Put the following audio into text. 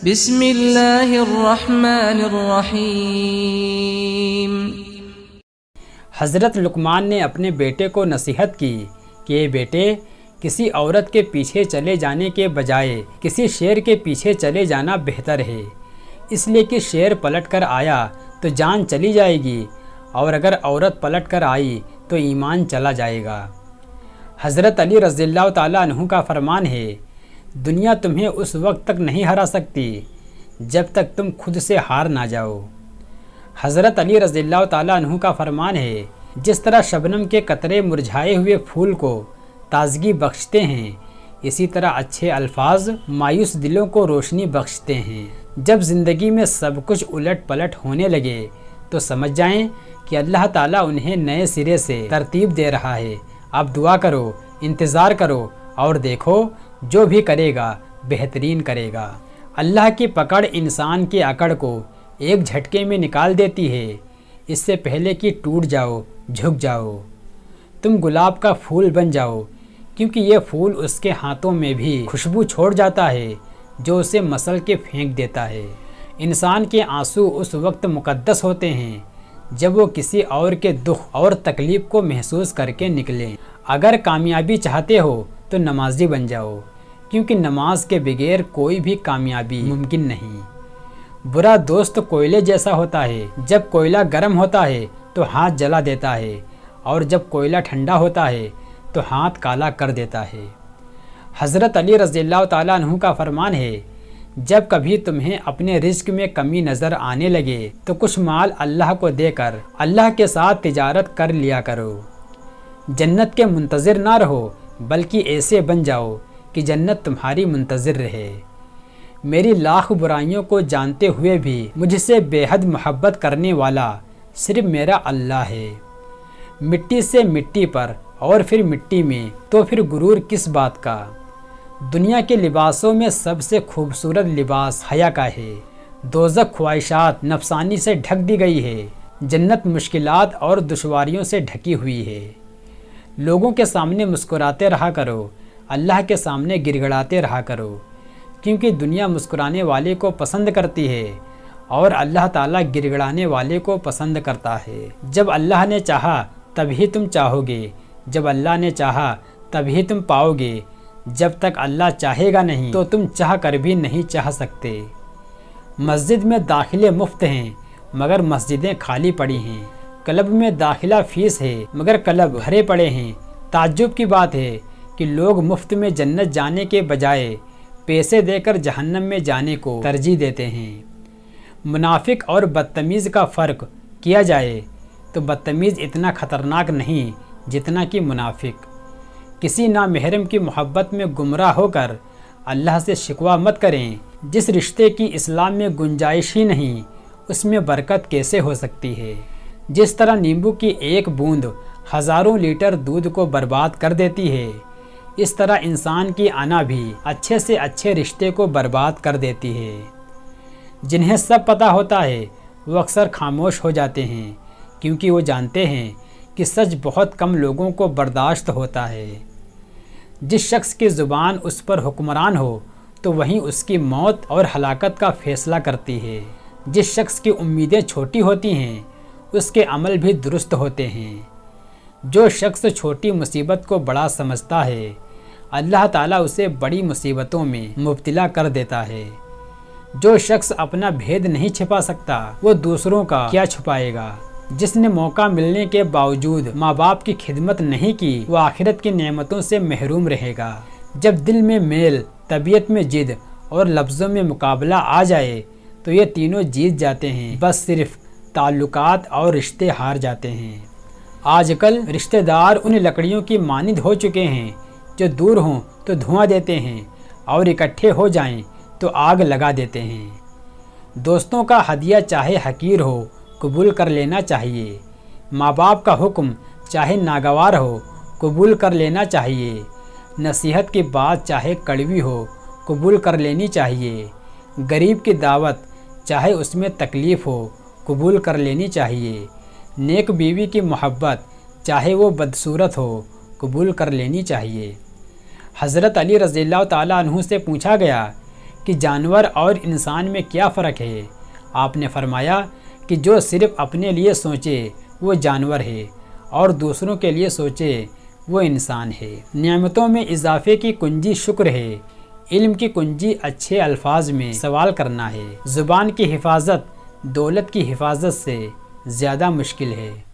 بسم اللہ الرحمن الرحیم۔ حضرت لقمان نے اپنے بیٹے کو نصیحت کی کہ اے بیٹے، کسی عورت کے پیچھے چلے جانے کے بجائے کسی شیر کے پیچھے چلے جانا بہتر ہے، اس لیے کہ شیر پلٹ کر آیا تو جان چلی جائے گی، اور اگر عورت پلٹ کر آئی تو ایمان چلا جائے گا۔ حضرت علی رضی اللہ تعالیٰ عنہ کا فرمان ہے، دنیا تمہیں اس وقت تک نہیں ہرا سکتی جب تک تم خود سے ہار نہ جاؤ۔ حضرت علی رضی اللہ تعالیٰ عنہ کا فرمان ہے، جس طرح شبنم کے قطرے مرجھائے ہوئے پھول کو تازگی بخشتے ہیں، اسی طرح اچھے الفاظ مایوس دلوں کو روشنی بخشتے ہیں۔ جب زندگی میں سب کچھ الٹ پلٹ ہونے لگے تو سمجھ جائیں کہ اللہ تعالیٰ انہیں نئے سرے سے ترتیب دے رہا ہے۔ اب دعا کرو، انتظار کرو اور دیکھو، جو بھی کرے گا بہترین کرے گا۔ اللہ کی پکڑ انسان کی اکڑ کو ایک جھٹکے میں نکال دیتی ہے، اس سے پہلے کہ ٹوٹ جاؤ، جھک جاؤ۔ تم گلاب کا پھول بن جاؤ، کیونکہ یہ پھول اس کے ہاتھوں میں بھی خوشبو چھوڑ جاتا ہے جو اسے مسل کے پھینک دیتا ہے۔ انسان کے آنسو اس وقت مقدس ہوتے ہیں جب وہ کسی اور کے دکھ اور تکلیف کو محسوس کر کے نکلیں۔ اگر کامیابی چاہتے ہو تو نمازی بن جاؤ، کیونکہ نماز کے بغیر کوئی بھی کامیابی ممکن نہیں۔ برا دوست کوئلے جیسا ہوتا ہے، جب کوئلہ گرم ہوتا ہے تو ہاتھ جلا دیتا ہے، اور جب کوئلہ ٹھنڈا ہوتا ہے تو ہاتھ کالا کر دیتا ہے۔ حضرت علی رضی اللہ تعالیٰ عنہ کا فرمان ہے، جب کبھی تمہیں اپنے رزق میں کمی نظر آنے لگے تو کچھ مال اللہ کو دے کر اللہ کے ساتھ تجارت کر لیا کرو۔ جنت کے منتظر نہ رہو، بلکہ ایسے بن جاؤ کہ جنت تمہاری منتظر رہے۔ میری لاکھ برائیوں کو جانتے ہوئے بھی مجھ سے بے حد محبت کرنے والا صرف میرا اللہ ہے۔ مٹی سے مٹی پر اور پھر مٹی میں، تو پھر غرور کس بات کا؟ دنیا کے لباسوں میں سب سے خوبصورت لباس حیا کا ہے۔ دوزخ خواہشات نفسانی سے ڈھک دی گئی ہے، جنت مشکلات اور دشواریوں سے ڈھکی ہوئی ہے۔ لوگوں کے سامنے مسکراتے رہا کرو، اللہ کے سامنے گڑ گڑاتے رہا کرو، کیونکہ دنیا مسکرانے والے کو پسند کرتی ہے اور اللہ تعالیٰ گڑ گڑانے والے کو پسند کرتا ہے۔ جب اللہ نے چاہا تبھی تم چاہو گے، جب اللہ نے چاہا تبھی تم پاؤ گے، جب تک اللہ چاہے گا نہیں تو تم چاہ کر بھی نہیں چاہ سکتے۔ مسجد میں داخلے مفت ہیں مگر مسجدیں خالی پڑی ہیں، کلب میں داخلہ فیس ہے مگر کلب بھرے پڑے ہیں۔ تعجب کی بات ہے کہ لوگ مفت میں جنت جانے کے بجائے پیسے دے کر جہنم میں جانے کو ترجیح دیتے ہیں۔ منافق اور بدتمیز کا فرق کیا جائے تو بدتمیز اتنا خطرناک نہیں جتنا کہ منافق۔ کسی نامحرم کی محبت میں گمراہ ہو کر اللہ سے شکوہ مت کریں۔ جس رشتے کی اسلام میں گنجائش ہی نہیں، اس میں برکت کیسے ہو سکتی ہے؟ جس طرح نیمبو کی ایک بوند ہزاروں لیٹر دودھ کو برباد کر دیتی ہے، اس طرح انسان کی انا بھی اچھے سے اچھے رشتے کو برباد کر دیتی ہے۔ جنہیں سب پتہ ہوتا ہے وہ اکثر خاموش ہو جاتے ہیں، کیونکہ وہ جانتے ہیں کہ سچ بہت کم لوگوں کو برداشت ہوتا ہے۔ جس شخص کی زبان اس پر حکمران ہو تو وہیں اس کی موت اور ہلاکت کا فیصلہ کرتی ہے۔ جس شخص کی امیدیں چھوٹی ہوتی ہیں اس کے عمل بھی درست ہوتے ہیں۔ جو شخص چھوٹی مصیبت کو بڑا سمجھتا ہے، اللہ تعالیٰ اسے بڑی مصیبتوں میں مبتلا کر دیتا ہے۔ جو شخص اپنا بھید نہیں چھپا سکتا وہ دوسروں کا کیا چھپائے گا؟ جس نے موقع ملنے کے باوجود ماں باپ کی خدمت نہیں کی وہ آخرت کی نعمتوں سے محروم رہے گا۔ جب دل میں میل، طبیعت میں جد اور لفظوں میں مقابلہ آ جائے تو یہ تینوں جیت جاتے ہیں، بس صرف تعلقات اور رشتے ہار جاتے ہیں۔ آج کل رشتہ دار ان لکڑیوں کی مانند ہو چکے ہیں جو دور ہوں تو دھواں دیتے ہیں اور اکٹھے ہو جائیں تو آگ لگا دیتے ہیں۔ دوستوں کا ہدیہ چاہے حقیر ہو قبول کر لینا چاہیے، ماں باپ کا حکم چاہے ناگوار ہو قبول کر لینا چاہیے، نصیحت کی بات چاہے کڑوی ہو قبول کر لینی چاہیے، غریب کی دعوت چاہے اس میں تکلیف ہو قبول کر لینی چاہیے، نیک بیوی کی محبت چاہے وہ بدصورت ہو قبول کر لینی چاہیے۔ حضرت علی رضی اللہ تعالیٰ عنہ سے پوچھا گیا کہ جانور اور انسان میں کیا فرق ہے؟ آپ نے فرمایا کہ جو صرف اپنے لیے سوچے وہ جانور ہے اور دوسروں کے لیے سوچے وہ انسان ہے۔ نعمتوں میں اضافے کی کنجی شکر ہے، علم کی کنجی اچھے الفاظ میں سوال کرنا ہے۔ زبان کی حفاظت دولت کی حفاظت سے زیادہ مشکل ہے۔